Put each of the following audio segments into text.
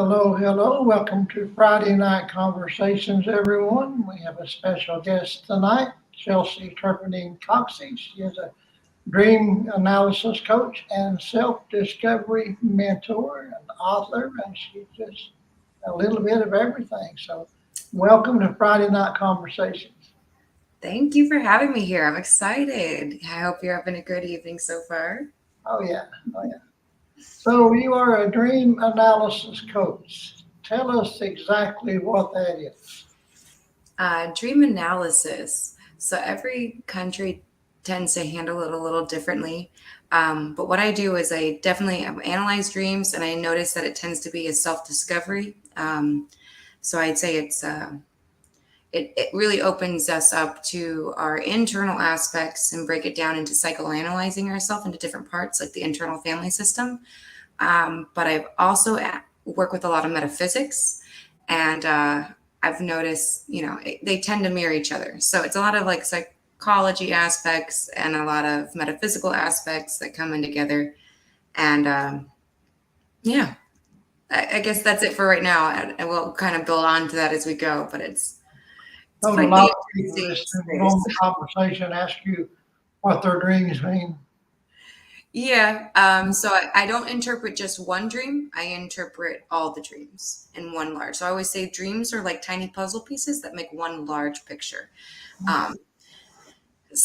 Hello, hello. Welcome to Friday Night Conversations, everyone. We have a special guest tonight, Chelsey Turpening Coxsey. She is a dream analysis coach and self discovery mentor and author, and she's just a little bit of everything. So, welcome to Friday Night Conversations. Thank you for having me here. I'm excited. I hope you're having a good evening so far. Oh, yeah. Oh, yeah. So, you are a dream analysis coach. Tell us exactly what that is. Dream analysis. So every country tends to handle it a little differently. But what I do is I definitely analyze dreams, and I notice that it tends to be a self-discovery. So I'd say it really opens us up to our internal aspects and break it down into psychoanalyzing ourselves into different parts, like the internal family system. But I've also work with a lot of metaphysics, and I've noticed, they tend to mirror each other. So it's a lot of like psychology aspects and a lot of metaphysical aspects that come in together. And yeah, I guess that's it for right now, and we'll kind of build on to that as we go. But it's Told a pretty lot of people interesting listening on space. the conversation ask you what their dreams mean. Yeah. So I don't interpret just one dream. I interpret all the dreams in one large. So I always say dreams are like tiny puzzle pieces that make one large picture. Um,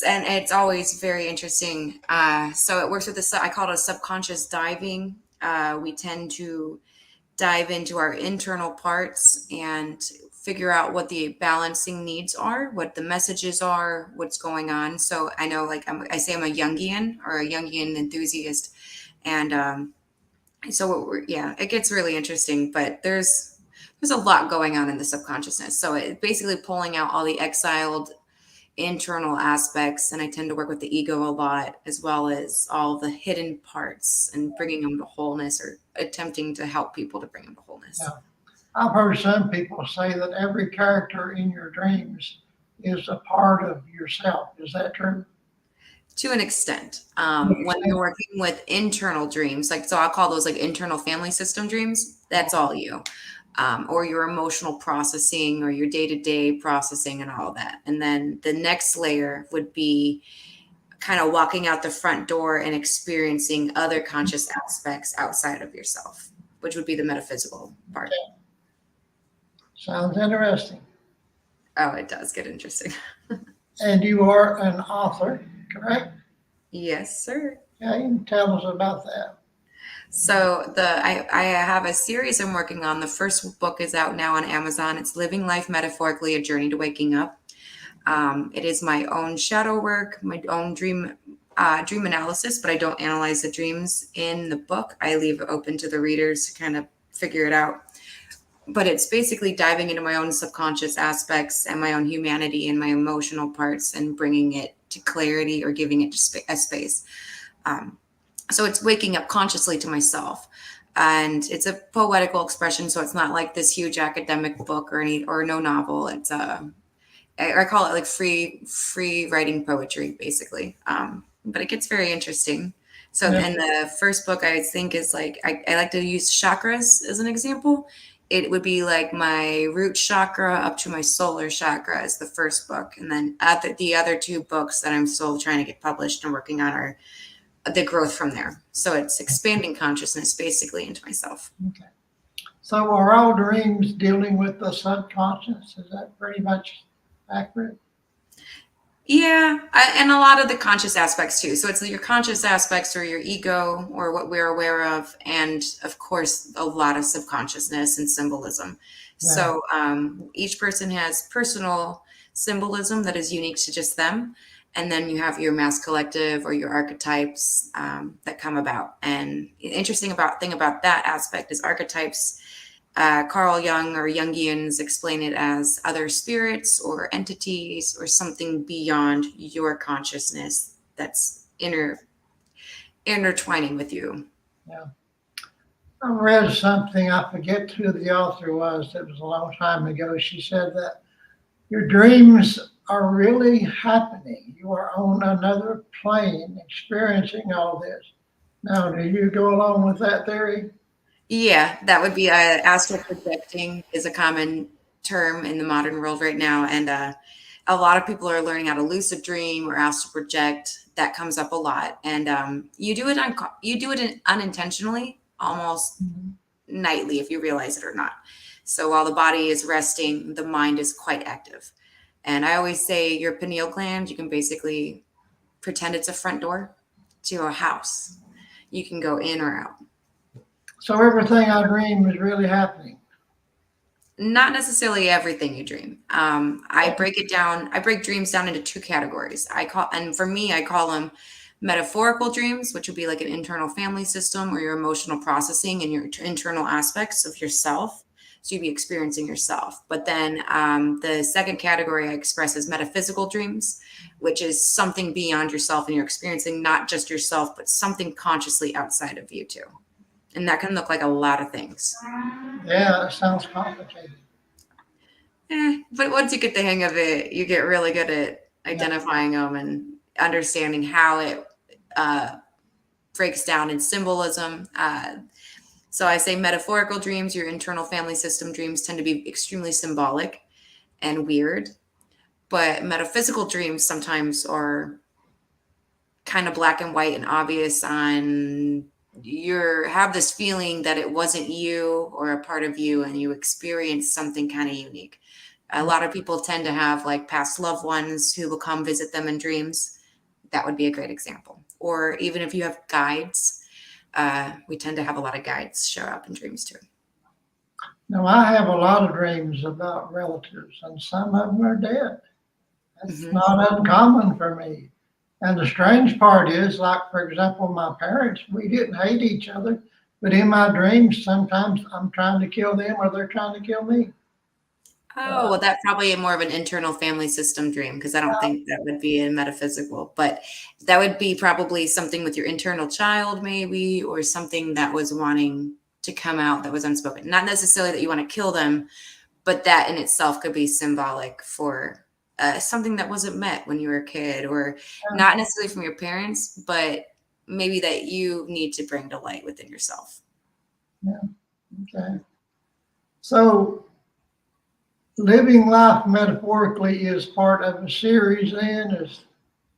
and it's always very interesting. So it works with I call it a subconscious diving. We tend to dive into our internal parts and figure out what the balancing needs are, what the messages are, what's going on. So I know, like I say, I'm a Jungian or a Jungian enthusiast, and so yeah, it gets really interesting. But there's a lot going on in the subconsciousness. So it's basically pulling out all the exiled internal aspects, and I tend to work with the ego a lot, as well as all the hidden parts and bringing them to wholeness, or attempting to help people to bring them to wholeness. Yeah. I've heard some people say that every character in your dreams is a part of yourself. Is that true? To an extent, when Yeah. you're working with internal dreams, like, so I'll call those like internal family system dreams, that's all you. Or your emotional processing or your day-to-day processing and all that. And then the next layer would be kind of walking out the front door and experiencing other conscious aspects outside of yourself, which would be the metaphysical part. Sounds interesting. Oh, it does get interesting. And you are an author, correct? Yes, sir. Yeah, you can tell us about that. So I have a series I'm working on. The first book is out now on Amazon. It's Living Life Metaphorically: A Journey to Waking Up. It is my own shadow work, my own dream analysis, but I don't analyze the dreams in the book. I leave it open to the readers to kind of figure it out. But it's basically diving into my own subconscious aspects and my own humanity and my emotional parts and bringing it to clarity or giving it a space. Um, so it's waking up consciously to myself. And it's a poetical expression, so it's not like this huge academic book or no novel. It's I call it like free writing poetry, basically. But it gets very interesting. So Yeah. in the first book, I think is like I like to use chakras as an example. It would be like my root chakra up to my solar chakra as the first book, and then the other two books that I'm still trying to get published and working on are the growth from there. So it's expanding consciousness basically into myself. Okay. So are all dreams dealing with the subconscious? Is that pretty much accurate? Yeah, and a lot of the conscious aspects too. So it's your conscious aspects or your ego or what we're aware of, and of course, a lot of subconsciousness and symbolism. Yeah. So each person has personal symbolism that is unique to just them. And then you have your mass collective or your archetypes that come about. And the interesting thing about that aspect is archetypes. Carl Jung or Jungians explain it as other spirits or entities or something beyond your consciousness that's intertwining with you. Yeah. I read something, I forget who the author was, it was a long time ago. She said that your dreams are really happening. You are on another plane experiencing all this. Now, do you go along with that theory? Yeah, that would be astral projecting is a common term in the modern world right now, and a lot of people are learning how to lucid dream or astral project. That comes up a lot, and you do it unintentionally, almost Mhm. nightly if you realize it or not. So while the body is resting, the mind is quite active. And I always say your pineal gland, you can basically pretend it's a front door to a house. You can go in or out. So everything I dream is really happening. Not necessarily everything you dream. I break it down. I break dreams down into two categories. And for me, I call them metaphorical dreams, which would be like an internal family system or your emotional processing and your internal aspects of yourself. So you'd be experiencing yourself. But then the second category I express is metaphysical dreams, which is something beyond yourself and you're experiencing not just yourself, but something consciously outside of you too. And that can look like a lot of things. Yeah, it sounds complicated. But once you get the hang of it, you get really good at Yeah. identifying them and understanding how it uh, breaks down in symbolism. So I say metaphorical dreams, your internal family system dreams tend to be extremely symbolic and weird. But metaphysical dreams sometimes are kind of black and white and obvious on you have this feeling that it wasn't you or a part of you and you experienced something kind of unique. A lot of people tend to have like past loved ones who will come visit them in dreams. That would be a great example. Or even if you have guides, we tend to have a lot of guides show up in dreams too. Now, I have a lot of dreams about relatives, and some of them are dead. That's Hmm. not uncommon for me. And the strange part is, like, for example, my parents, we didn't hate each other, but in my dreams, sometimes I'm trying to kill them or they're trying to kill me. Oh, Uh, well, that's probably more of an internal family system dream because I don't think that would be a metaphysical, but that would be probably something with your internal child, maybe, or something that was wanting to come out that was unspoken. Not necessarily that you want to kill them, but that in itself could be symbolic for something that wasn't met when you were a kid, or not necessarily from your parents, but maybe that you need to bring to light within yourself. yeah, okay. So, living life metaphorically is part of a series, then? Is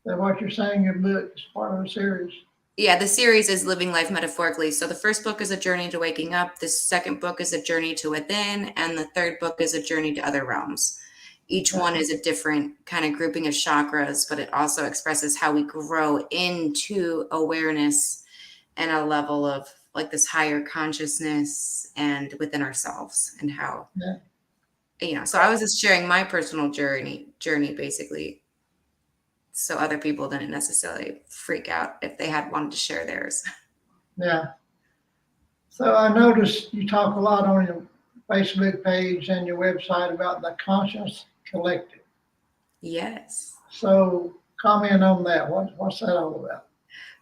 that what you're saying? Your book is part of a series? Yeah, the series is Living Life Metaphorically. So the first book is A Journey to Waking Up, the second book is A Journey to Within, and the third book is A Journey to Other Realms. Each one is a different kind of grouping of chakras, but it also expresses how we grow into awareness and a level of like this higher consciousness and within ourselves and how, Yeah. so I was just sharing my personal journey basically, so other people didn't necessarily freak out if they had wanted to share theirs. Yeah. So I noticed you talk a lot on your Facebook page and your website about the conscious collective. Yes. So comment on that. What's that all about?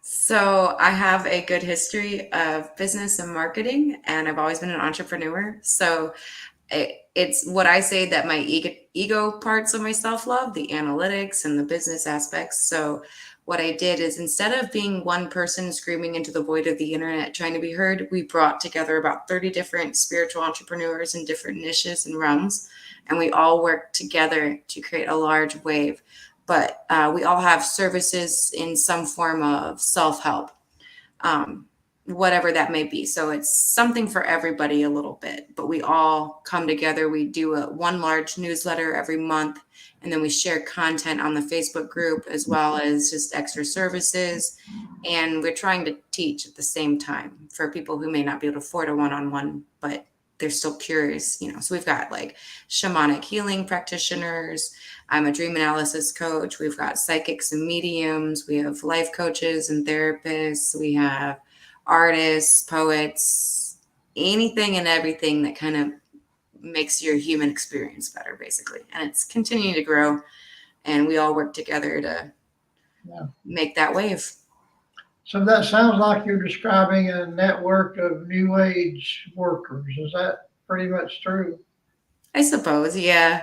So I have a good history of business and marketing, and I've always been an entrepreneur. So it's what I say that my ego parts of my self love, the analytics and the business aspects. So what I did is instead of being one person screaming into the void of the internet trying to be heard, we brought together about 30 different spiritual entrepreneurs in different niches and realms, and we all worked together to create a large wave. But we all have services in some form of self help, um, whatever that may be. So it's something for everybody a little bit, but we all come together. We do one large newsletter every month, and then we share content on the Facebook group as well as just extra services. And we're trying to teach at the same time for people who may not be able to afford a one-on-one, but they're still curious. So we've got like shamanic healing practitioners. I'm a dream analysis coach. We've got psychics and mediums. We have life coaches and therapists. We have artists, poets, anything and everything that kind of makes your human experience better, basically. And it's continuing to grow. And we all work together to Yeah. make that wave. So that sounds like you're describing a network of new age workers. Is that pretty much true? I suppose, yeah.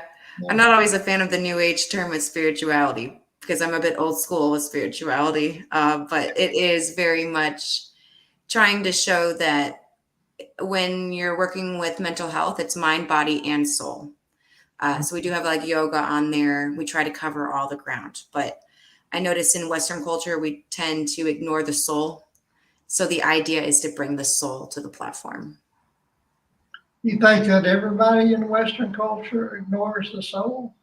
I'm Yeah. not always a fan of the new age term with spirituality because I'm a bit old school with spirituality, but it is very much trying to show that when you're working with mental health, it's mind, body, and soul. So we do have like yoga on there. We try to cover all the ground, but I notice in Western culture, we tend to ignore the soul. So the idea is to bring the soul to the platform. You think that everybody in Western culture ignores the soul?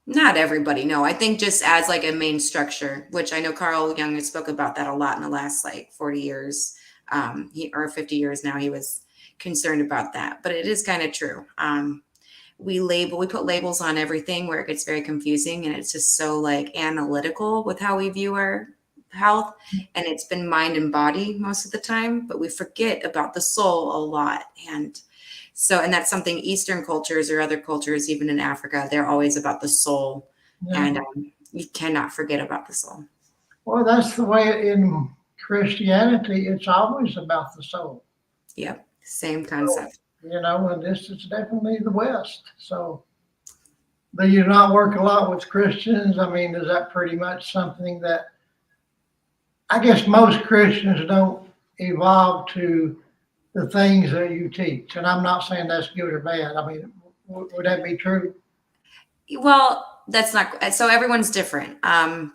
Not everybody, no. I think just as like a main structure, which I know Carl Jung has spoke about that a lot in the last like 40 years, or 50 years now. He was concerned about that, but it is kind of true. We put labels on everything where it gets very confusing, and it's just so like analytical with how we view our health, and it's been mind and body most of the time, but we forget about the soul a lot. And that's something Eastern cultures or other cultures, even in Africa, they're always about the soul. Yeah. And you cannot forget about the soul. Well, that's the way in Christianity, it's always about the soul. Yep. Same concept. And this is definitely the West. So, do you not work a lot with Christians? I mean, is that pretty much something that I guess most Christians don't evolve to the things that you teach? And I'm not saying that's good or bad. I mean, would that be true? Well, that's not so everyone's different.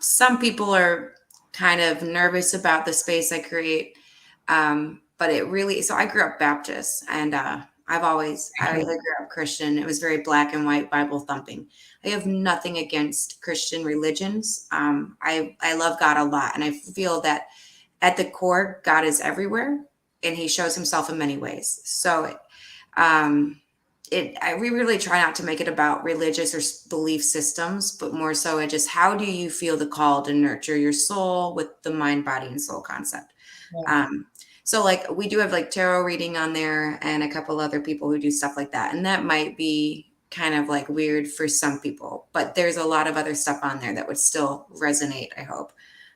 Some people are kind of nervous about the space I create. But it really, so I grew up Baptist, and I grew up Christian. It was very black and white, Bible thumping. I have nothing against Christian religions. I love God a lot, and I feel that at the core, God is everywhere, and He shows Himself in many ways. So, we really try not to make it about religious or belief systems, but more so it just how do you feel the call to nurture your soul with the mind, body, and soul concept. Yeah. So like we do have like tarot reading on there and a couple other people who do stuff like that. And that might be kind of like weird for some people, but there's a lot of other stuff on there that would still resonate, I hope.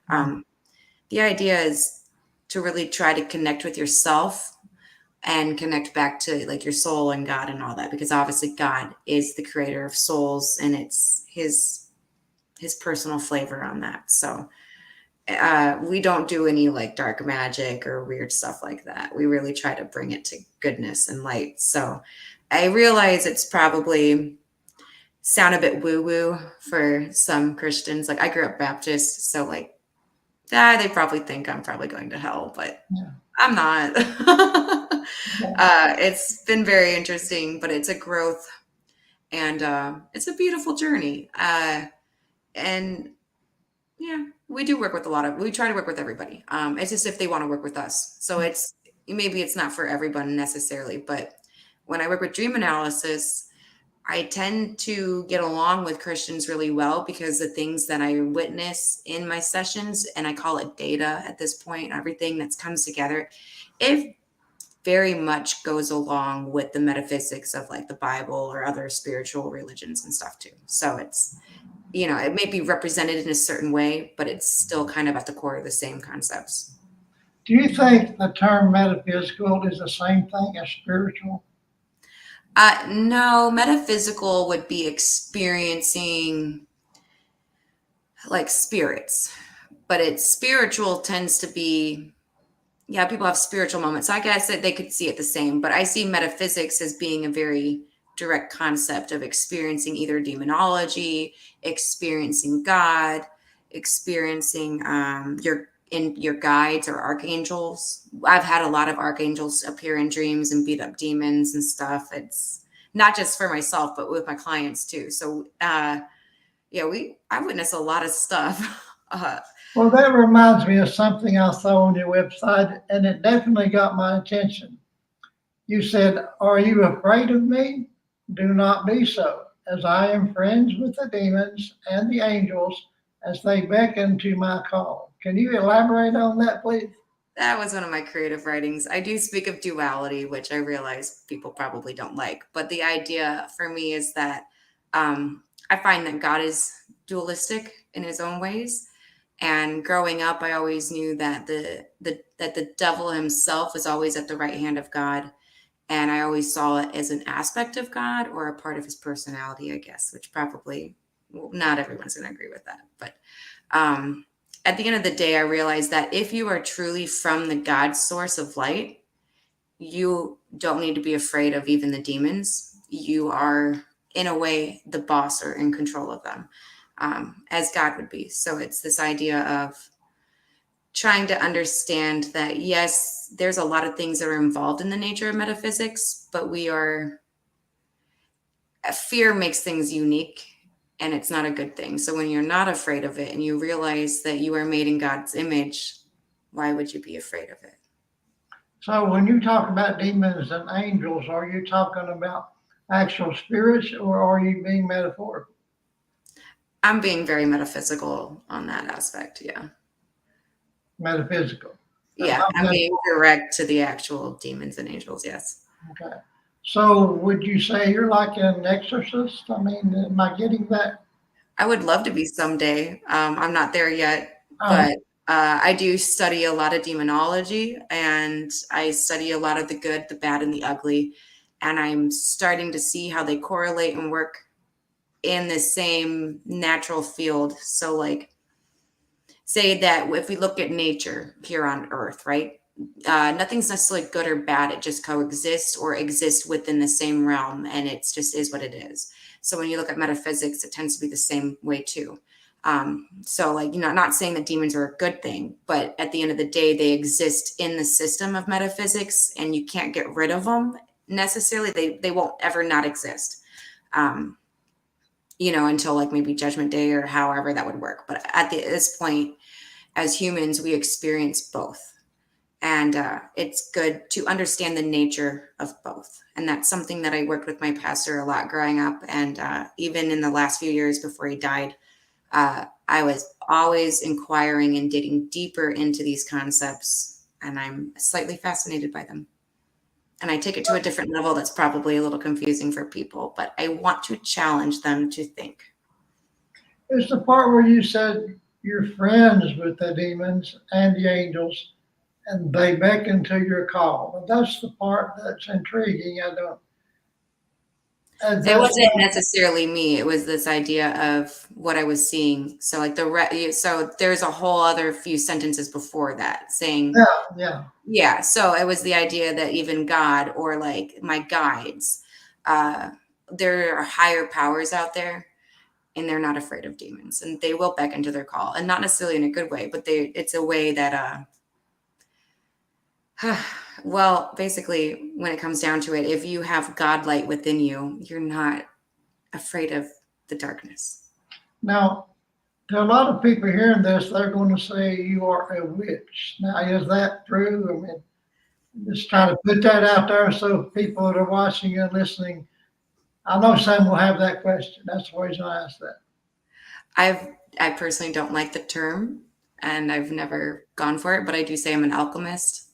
The idea is to really try to connect with yourself and connect back to like your soul and God and all that, because obviously God is the creator of souls and it's his personal flavor on that. So we don't do any like dark magic or weird stuff like that. We really try to bring it to goodness and light. So I realize it's probably sound a bit woo woo for some Christians. Like I grew up Baptist, so like they probably think I'm probably going to hell, but Yeah. I'm not. It's been very interesting, but it's a growth and it's a beautiful journey. And yeah, we do work with we try to work with everybody. It's just if they want to work with us. So maybe it's not for everyone necessarily, but when I work with dream analysis, I tend to get along with Christians really well because the things that I witness in my sessions, and I call it data at this point, everything that comes together, it very much goes along with the metaphysics of like the Bible or other spiritual religions and stuff too. So it's, it may be represented in a certain way, but it's still kind of at the core of the same concepts. Do you think the term metaphysical is the same thing as spiritual? No, metaphysical would be experiencing like spirits, but it's spiritual tends to be, yeah, people have spiritual moments. So I guess that they could see it the same, but I see metaphysics as being a very direct concept of experiencing either demonology, experiencing God, experiencing your guides or archangels. I've had a lot of archangels appear in dreams and beat up demons and stuff. It's not just for myself, but with my clients too. So I witness a lot of stuff. Well, that reminds me of something I saw on your website, and it definitely got my attention. You said, "Are you afraid of me? Do not be so, as I am friends with the demons and the angels as they beckon to my call." Can you elaborate on that, please? That was one of my creative writings. I do speak of duality, which I realize people probably don't like. But the idea for me is that I find that God is dualistic in his own ways. And growing up, I always knew that the devil himself was always at the right hand of God. And I always saw it as an aspect of God or a part of his personality, I guess, which probably not everyone's going to agree with that. But at the end of the day, I realized that if you are truly from the God source of light, you don't need to be afraid of even the demons. You are, in a way, the boss or in control of them, as God would be. So it's this idea of trying to understand that, yes, there's a lot of things that are involved in the nature of metaphysics, but fear makes things unique, and it's not a good thing. So when you're not afraid of it and you realize that you are made in God's image, why would you be afraid of it? So when you talk about demons and angels, are you talking about actual spirits or are you being metaphorical? I'm being very metaphysical on that aspect. Yeah. Metaphysical. Yeah. I'm being direct to the actual demons and angels. Yes. Okay. So would you say you're like an exorcist? I mean, am I getting that? I would love to be someday. I'm not there yet, Oh, but I do study a lot of demonology, and I study a lot of the good, the bad, and the ugly. And I'm starting to see how they correlate and work in the same natural field. So, like, say that if we look at nature here on Earth, right? Nothing's necessarily good or bad. It just coexists or exists within the same realm, and it's just is what it is. So when you look at metaphysics, it tends to be the same way too. So, like, not saying that demons are a good thing, but at the end of the day, they exist in the system of metaphysics, and you can't get rid of them necessarily. They won't ever not exist. Um, until like maybe Judgment Day or however that would work. But at this point, as humans, we experience both. And it's good to understand the nature of both. And that's something that I worked with my pastor a lot growing up. And even in the last few years before he died, I was always inquiring and digging deeper into these concepts. And I'm slightly fascinated by them. And I take it to a different level that's probably a little confusing for people, but I want to challenge them to think. it's the part where you said you're friends with the demons and the angels and they beckon to your call. And that's the part that's intriguing. I don't. And It that's wasn't necessarily me. It was this idea of what I was seeing. So like so there's a whole other few sentences before that saying, yeah. yeah. So it was the idea that even God or like my guides, there are higher powers out there, and they're not afraid of demons, and they will beckon to their call, and not necessarily in a good way, but it's a way that well, basically, when it comes down to it, if you have God light within you, you're not afraid of the darkness. Now, to a lot of people hearing this, they're going to say you are a witch. Now, is that true? I mean, just try to put that out there so people that are watching and listening, I know some will have that question. That's the reason I asked that. I personally don't like the term, and I've never gone for it, but I do say I'm an alchemist,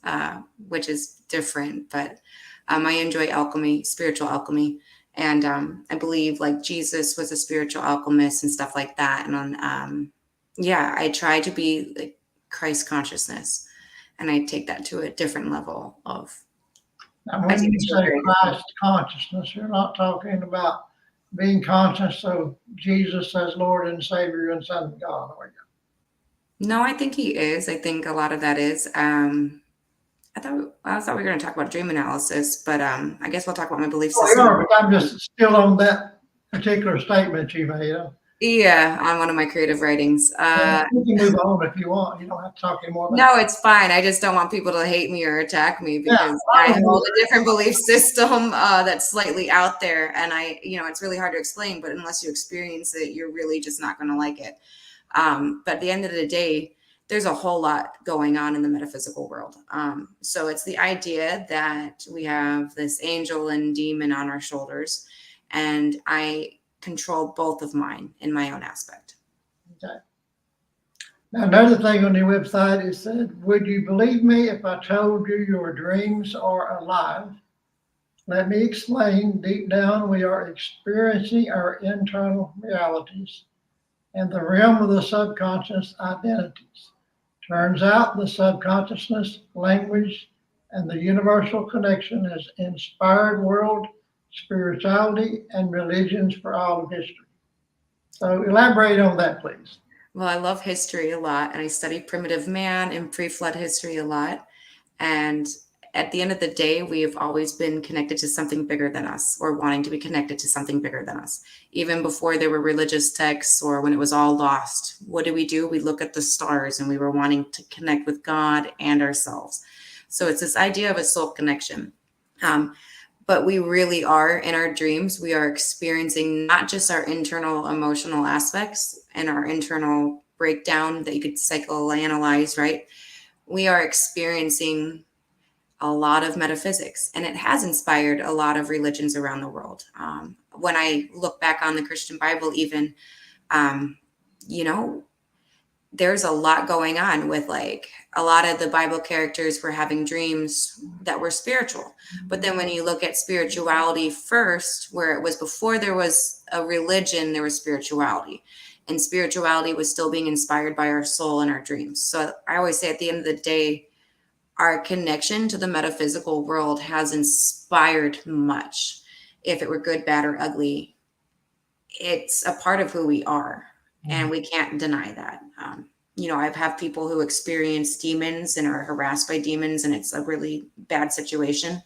which is different. But I enjoy alchemy, spiritual alchemy, and I believe like Jesus was a spiritual alchemist and stuff like that. And yeah, I try to be like Christ consciousness, and I take that to a different level of. Now, when you say Christ consciousness, you're not talking about being conscious of Jesus as Lord and Savior and Son of God, are you? No, I think he is. I think a lot of that is. I thought we were going to talk about dream analysis, but I guess we'll talk about my belief system. We are, but I'm just still on that particular statement you made. Yeah, on one of my creative writings. You can move on if you want. You don't have to talk anymore about No, it's fine. I just don't want people to hate me or attack me because I hold a different belief system that's slightly out there. And it's really hard to explain, but unless you experience it, you're really just not going to like it. But at the end of the day, there's a whole lot going on in the metaphysical world. So it's the idea that we have this angel and demon on our shoulders, and I control both of mine in my own aspect. Okay. Now, another thing on your website, it said, would you believe me if I told you your dreams are alive? Let me explain. Deep down, we are experiencing our internal realities and the realm of the subconscious identities. Turns out the subconsciousness, language, and the universal connection has inspired world spirituality and religions for all of history. So elaborate on that, please. Well, I love history a lot, and I study primitive man and pre-flood history a lot. And at the end of the day, we have always been connected to something bigger than us, or wanting to be connected to something bigger than us. Even before there were religious texts, or when it was all lost, what do? We look at the stars, and we were wanting to connect with God and ourselves. So it's this idea of a soul connection. But we really are, in our dreams, we are experiencing not just our internal emotional aspects and our internal breakdown that you could psychoanalyze, right? We are experiencing a lot of metaphysics, and it has inspired a lot of religions around the world. When I look back on the Christian Bible, even, you know, there's a lot going on with, like, a lot of the Bible characters were having dreams that were spiritual. But then when you look at spirituality first, where it was before there was a religion, there was spirituality. And spirituality was still being inspired by our soul and our dreams. So I always say, at the end of the day, our connection to the metaphysical world has inspired much. If it were good, bad, or ugly, it's a part of who we are, and we can't deny that. I've had people who experience demons and are harassed by demons, and it's a really bad situation.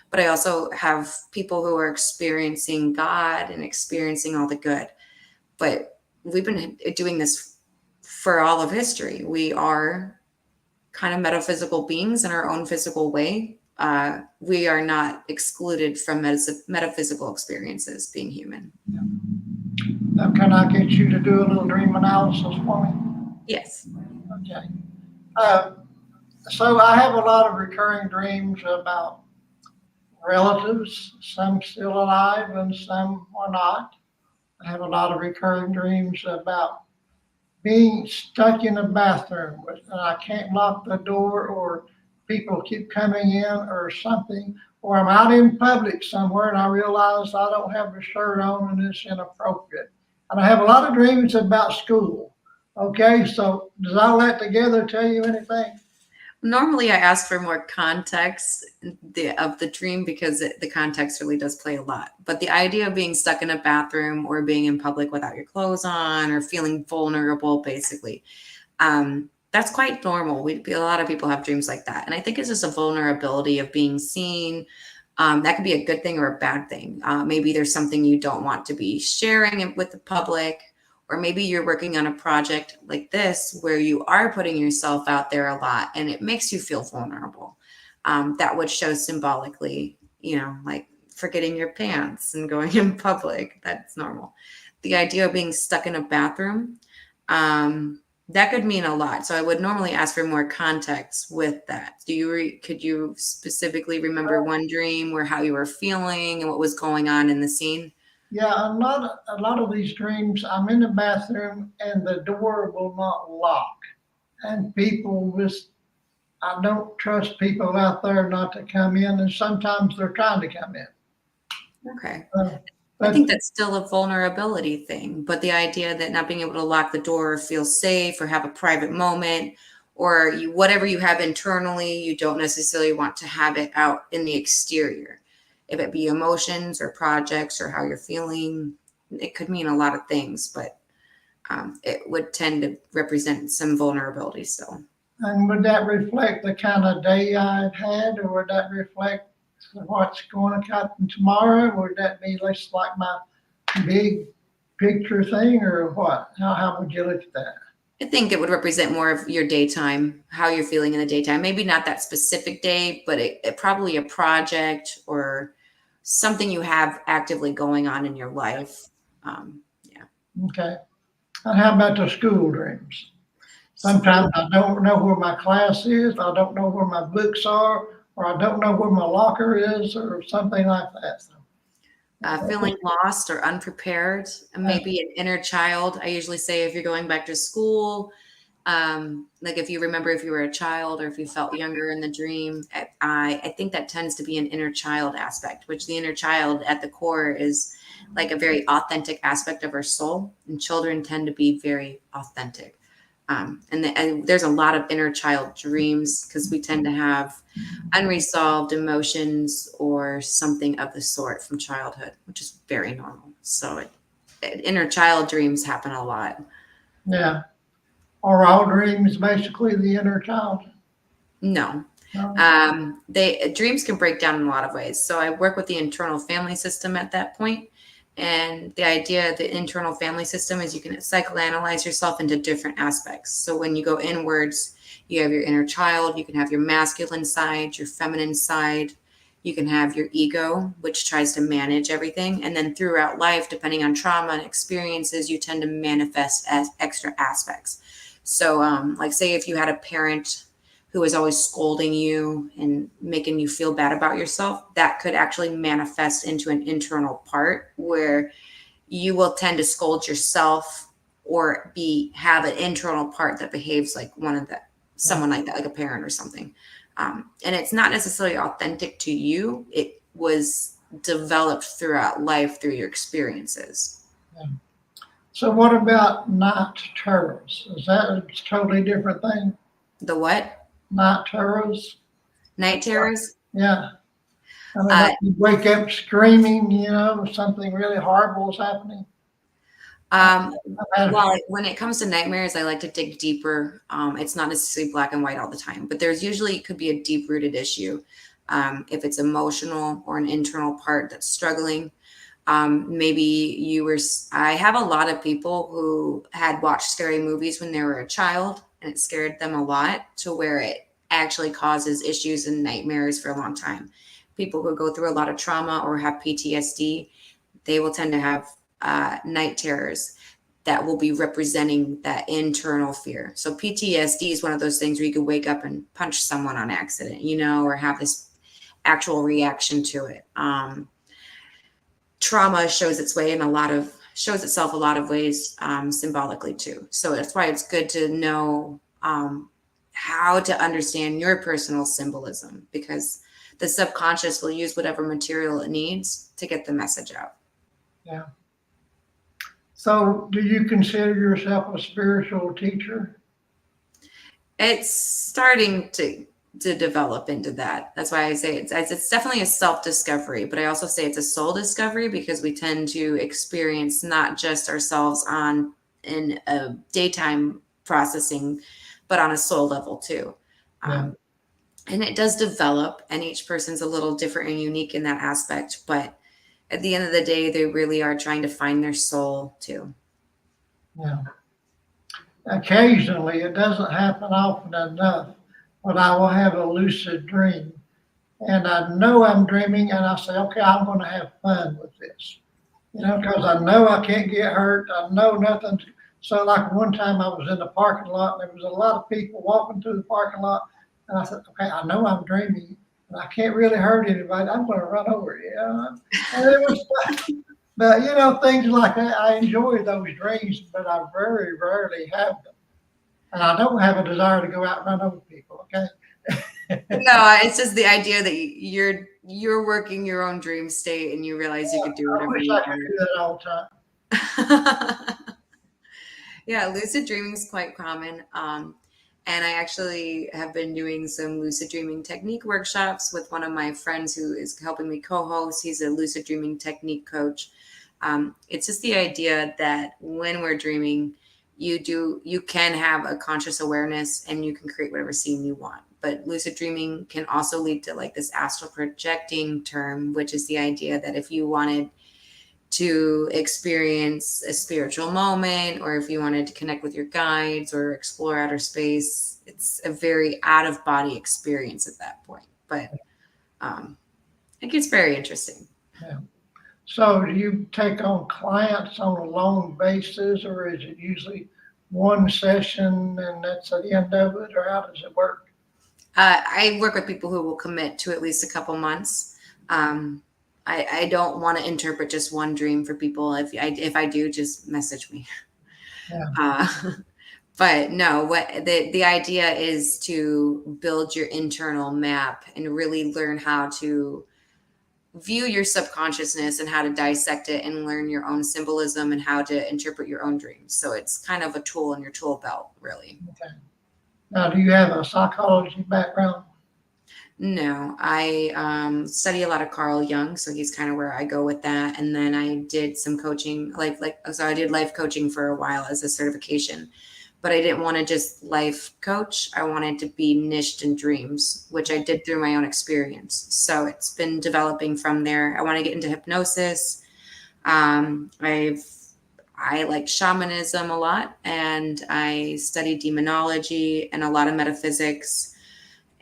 But I also have people who are experiencing God and experiencing all the good. But we've been doing this for all of history. We are kind of metaphysical beings in our own physical way. We are not excluded from metaphysical experiences being human. Now, can I get you to do a little dream analysis for me? Yes. Okay. So I have a lot of recurring dreams about relatives, some still alive and some are not. I have a lot of recurring dreams about being stuck in a bathroom and I can't lock the door, or people keep coming in or something, or I'm out in public somewhere and I realize I don't have a shirt on and it's inappropriate. And I have a lot of dreams about school. Okay, so does all that together tell you anything? Normally, I ask for more context of the dream, because the context really does play a lot. But the idea of being stuck in a bathroom, or being in public without your clothes on, or feeling vulnerable, basically, that's quite normal. A lot of people have dreams like that. And I think it's just a vulnerability of being seen. That could be a good thing or a bad thing. Maybe there's something you don't want to be sharing with the public. Or maybe you're working on a project like this where you are putting yourself out there a lot and it makes you feel vulnerable. That would show symbolically, like forgetting your pants and going in public. That's normal. The idea of being stuck in a bathroom, that could mean a lot. So I would normally ask for more context with that. Could you specifically remember one dream where how you were feeling and what was going on in the scene? Yeah, a lot of these dreams, I'm in the bathroom and the door will not lock. And I don't trust people out there not to come in, and sometimes they're trying to come in. Okay. Uh, I but think that's still a vulnerability thing, but the idea that not being able to lock the door or feel safe or have a private moment, or whatever you have internally, you don't necessarily want to have it out in the exterior. If it be emotions or projects or how you're feeling, it could mean a lot of things, but it would tend to represent some vulnerability still. and would that reflect the kind of day I've had, or would that reflect what's going to happen tomorrow? Would that be less like my big picture thing, or what? How would you look at that? I think it would represent more of your daytime, how you're feeling in the daytime. Maybe not that specific day, but it probably a project or something you have actively going on in your life. Yeah. Okay. And how about the school dreams? Sometimes I don't know where my class is, I don't know where my books are, or I don't know where my locker is, or something like that. Feeling lost or unprepared, and maybe an inner child. I usually say, if you're going back to school, like if you remember if you were a child or if you felt younger in the dream, I think that tends to be an inner child aspect, which the inner child at the core is like a very authentic aspect of our soul, and children tend to be very authentic. And there's a lot of inner child dreams because we tend to have unresolved emotions or something of the sort from childhood, which is very normal. So inner child dreams happen a lot. Yeah. Are all dreams basically the inner child? No, Dreams can break down in a lot of ways. So I work with the internal family system at that point. And the idea of the internal family system is you can psychoanalyze yourself into different aspects. So when you go inwards, you have your inner child, you can have your masculine side, your feminine side, you can have your ego, which tries to manage everything. And then throughout life, depending on trauma and experiences, you tend to manifest as extra aspects. So, like, say if you had a parent who is always scolding you and making you feel bad about yourself, that could actually manifest into an internal part where you will tend to scold yourself or have an internal part that behaves like someone like that, like a parent or something. And it's not necessarily authentic to you. It was developed throughout life through your experiences. Yeah. So what about night terrors? Is that a totally different thing? The what? Night terrors? Night terrors? Yeah. I mean, like you wake up screaming, something really horrible is happening. Well, when it comes to nightmares, I like to dig deeper. It's not necessarily black and white all the time, but there's usually it could be a deep-rooted issue. If it's emotional or an internal part that's struggling, maybe I have a lot of people who had watched scary movies when they were a child, and it scared them a lot to where it actually causes issues and nightmares for a long time. People who go through a lot of trauma or have PTSD, they will tend to have night terrors that will be representing that internal fear. So PTSD is one of those things where you could wake up and punch someone on accident, or have this actual reaction to it. Trauma shows itself a lot of ways, symbolically too. So that's why it's good to know how to understand your personal symbolism, because the subconscious will use whatever material it needs to get the message out. Yeah. So do you consider yourself a spiritual teacher? It's starting to develop into that. That's why I say it's definitely a self-discovery, but I also say it's a soul discovery, because we tend to experience not just ourselves in a daytime processing, but on a soul level too. Yeah. And it does develop, and each person's a little different and unique in that aspect. But at the end of the day, they really are trying to find their soul too. Yeah. Occasionally, it doesn't happen often enough, but I will have a lucid dream. And I know I'm dreaming, and I say, okay, I'm going to have fun with this, because I know I can't get hurt. I know nothing. So, like one time I was in the parking lot, and there was a lot of people walking through the parking lot, and I said, okay, I know I'm dreaming, and I can't really hurt anybody. I'm going to run over you. And it was, but things like that. I enjoy those dreams, but I very rarely have them, and I don't have a desire to go out and run over people. Okay. No, it's just the idea that you're working your own dream state, and you realize you could do whatever you I wish I could do that all the time. Yeah, lucid dreaming is quite common. And I actually have been doing some lucid dreaming technique workshops with one of my friends who is helping me co-host. He's a lucid dreaming technique coach. It's just the idea that when we're dreaming, you can have a conscious awareness and you can create whatever scene you want. But lucid dreaming can also lead to like this astral projecting term, which is the idea that if you wanted to experience a spiritual moment, or if you wanted to connect with your guides or explore outer space, it's a very out of body experience at that point. But it gets very interesting. Yeah. So do you take on clients on a long basis, or is it usually one session and that's the end of it, or how does it work? I work with people who will commit to at least a couple months. I don't want to interpret just one dream for people. If I do, just message me. Yeah. But no, what the idea is to build your internal map and really learn how to view your subconsciousness and how to dissect it and learn your own symbolism and how to interpret your own dreams. So it's kind of a tool in your tool belt, really. Okay. Now, do you have a psychology background? No, I study a lot of Carl Jung, so he's kind of where I go with that. And then I did some coaching, so I did life coaching for a while as a certification. but I didn't want to just life coach. I wanted to be niched in dreams, which I did through my own experience. So it's been developing from there. I want to get into hypnosis. I like shamanism a lot, and I study demonology and a lot of metaphysics,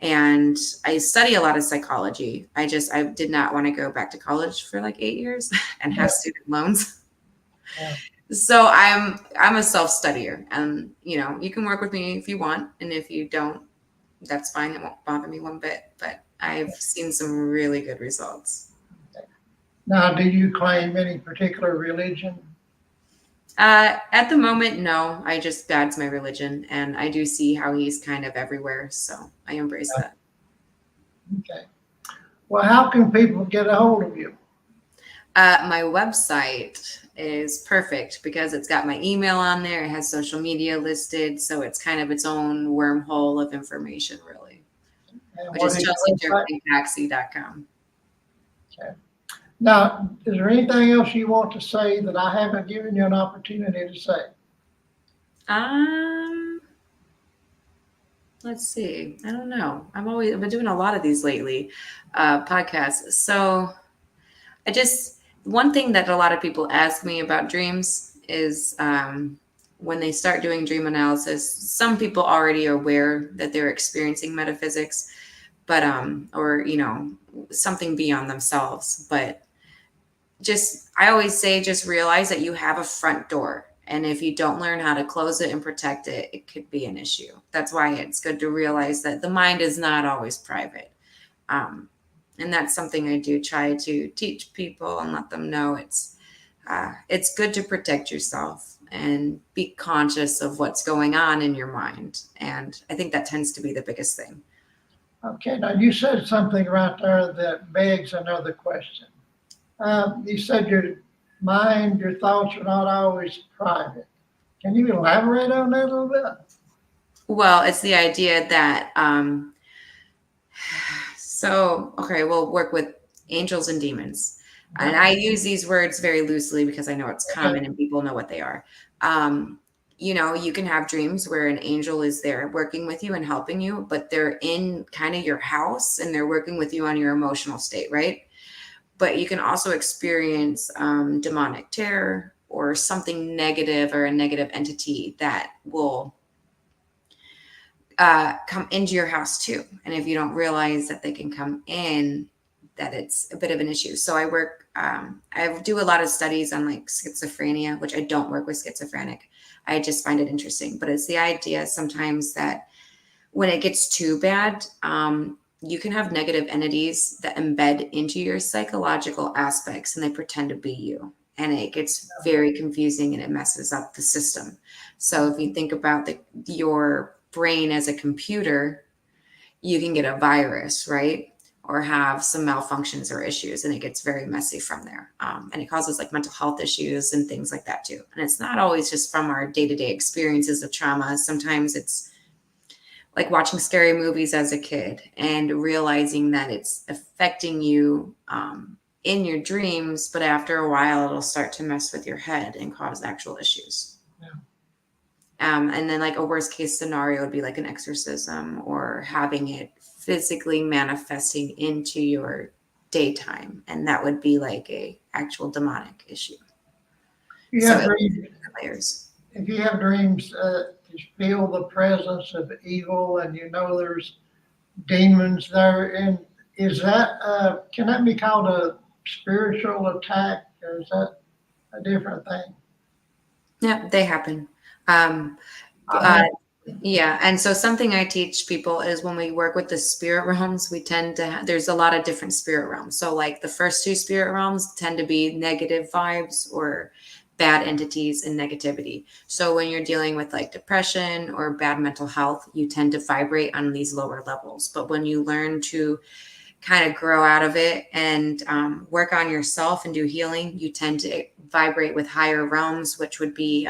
and I study a lot of psychology. I did not want to go back to college for like 8 years and have student loans. Yeah. So I'm a self-studier, and you can work with me if you want, and if you don't, that's fine. It won't bother me one bit, but I've seen some really good results. Now, do you claim any particular religion? At the moment, no. God's my religion, and I do see how he's kind of everywhere, so I embrace that. Okay. Well, how can people get a hold of you? My website is perfect because it's got my email on there. It has social media listed, so it's kind of its own wormhole of information, really, And which what is is your website? chelseaturpeningcoxsey.com. Okay. Now, is there anything else you want to say that I haven't given you an opportunity to say? Let's see. I don't know. I've been doing a lot of these lately, podcasts. So one thing that a lot of people ask me about dreams is when they start doing dream analysis, some people already are aware that they're experiencing metaphysics, but or something beyond themselves. But I always say, just realize that you have a front door. And if you don't learn how to close it and protect it, it could be an issue. That's why it's good to realize that the mind is not always private. And that's something I do try to teach people and let them know it's good to protect yourself and be conscious of what's going on in your mind. And I think that tends to be the biggest thing. Okay, now you said something right there that begs another question. You said your mind, your thoughts are not always private. Can you elaborate on that a little bit? Well, it's the idea that we'll work with angels and demons. And I use these words very loosely because I know it's common and people know what they are. You can have dreams where an angel is there working with you and helping you, but they're in kind of your house and they're working with you on your emotional state, right? But you can also experience demonic terror or something negative or a negative entity that will come into your house too. And if you don't realize that they can come in, that it's a bit of an issue. So I do a lot of studies on like schizophrenia, which I don't work with schizophrenic. I just find it interesting. But it's the idea sometimes that when it gets too bad, you can have negative entities that embed into your psychological aspects and they pretend to be you. And it gets very confusing and it messes up the system. So if you think about your brain as a computer, you can get a virus, right? Or have some malfunctions or issues, and it gets very messy from there. And it causes like mental health issues and things like that too. And it's not always just from our day-to-day experiences of trauma. Sometimes it's like watching scary movies as a kid and realizing that it's affecting you in your dreams, but after a while, it'll start to mess with your head and cause actual issues. Yeah. And then like a worst case scenario would be like an exorcism or having it physically manifesting into your daytime. And that would be like a actual demonic issue. Layers. If you have dreams, you feel the presence of evil and you know there's demons there, and is that can that be called a spiritual attack, or is that a different thing? Yeah, they happen. Yeah. And so something I teach people is when we work with the spirit realms, we tend to, there's a lot of different spirit realms. So like the first two spirit realms tend to be negative vibes or bad entities and negativity. So when you're dealing with like depression or bad mental health, you tend to vibrate on these lower levels. But when you learn to kind of grow out of it and work on yourself and do healing, you tend to vibrate with higher realms, which would be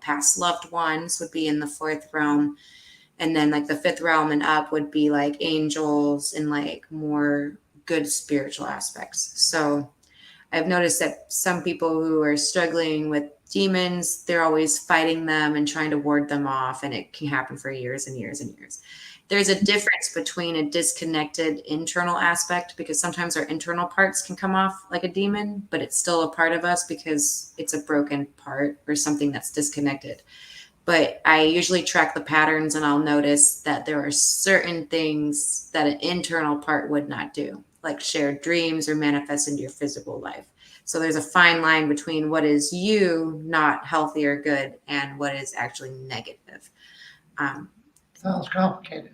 past loved ones would be in the fourth realm. And then like the fifth realm and up would be like angels and like more good spiritual aspects. So I've noticed that some people who are struggling with demons, they're always fighting them and trying to ward them off, and it can happen for years and years and years. There's a difference between a disconnected internal aspect, because sometimes our internal parts can come off like a demon, but it's still a part of us because it's a broken part or something that's disconnected. But I usually track the patterns, and I'll notice that there are certain things that an internal part would not do, like share dreams or manifest into your physical life. So there's a fine line between what is you not healthy or good and what is actually negative. Um, Sounds complicated.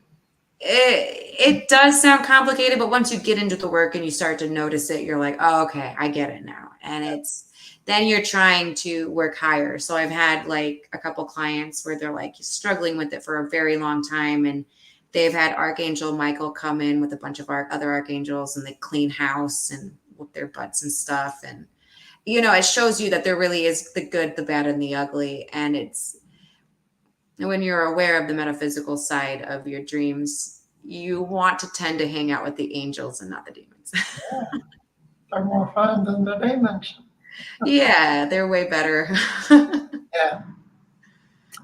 it does sound complicated, but once you get into the work and you start to notice it, you're like, oh, okay, I get it now. And it's then you're trying to work higher. So I've had like a couple clients where they're like struggling with it for a very long time, and they've had Archangel Michael come in with a bunch of other archangels, and they clean house and whoop their butts and stuff. And it shows you that there really is the good, the bad, and the ugly. And it's when you're aware of the metaphysical side of your dreams, you want to tend to hang out with the angels and not the demons. Yeah, they're more fun than the demons. Yeah, they're way better. Yeah.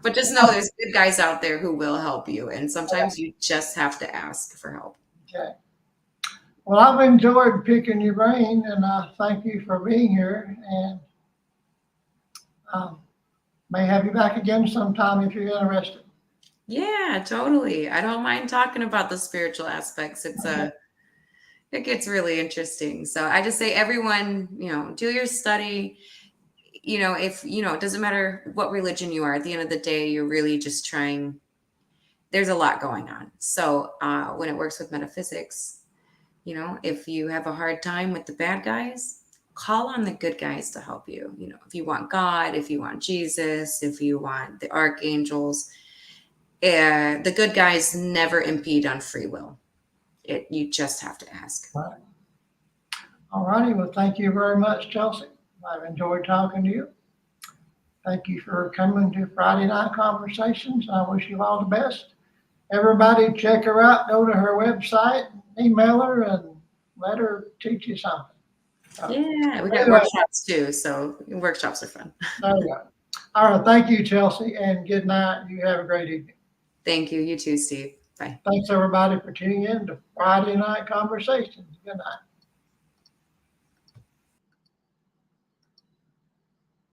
But just know there's good guys out there who will help you. And sometimes you just have to ask for help. Okay. Well, I've enjoyed picking your brain, and I thank you for being here. And may have you back again sometime if you're interested. Yeah, totally. I don't mind talking about the spiritual aspects. It gets really interesting. So I just say everyone, do your study. If it doesn't matter what religion you are, at the end of the day, you're really just trying. There's a lot going on. So when it works with metaphysics, if you have a hard time with the bad guys, call on the good guys to help you. If you want God, if you want Jesus, if you want the archangels, the good guys never impede on free will. You just have to ask. Right. All righty. Well, thank you very much, Chelsey. I've enjoyed talking to you. Thank you for coming to Friday Night Conversations. I wish you all the best. Everybody check her out. Go to her website, email her, and let her teach you something. Yeah, we got workshops too. So workshops are fun. There you go. All right. Thank you, Chelsey, and good night. You have a great evening. Thank you. You too, Steve. Bye. Thanks, everybody, for tuning in to Friday Night Conversations. Good night.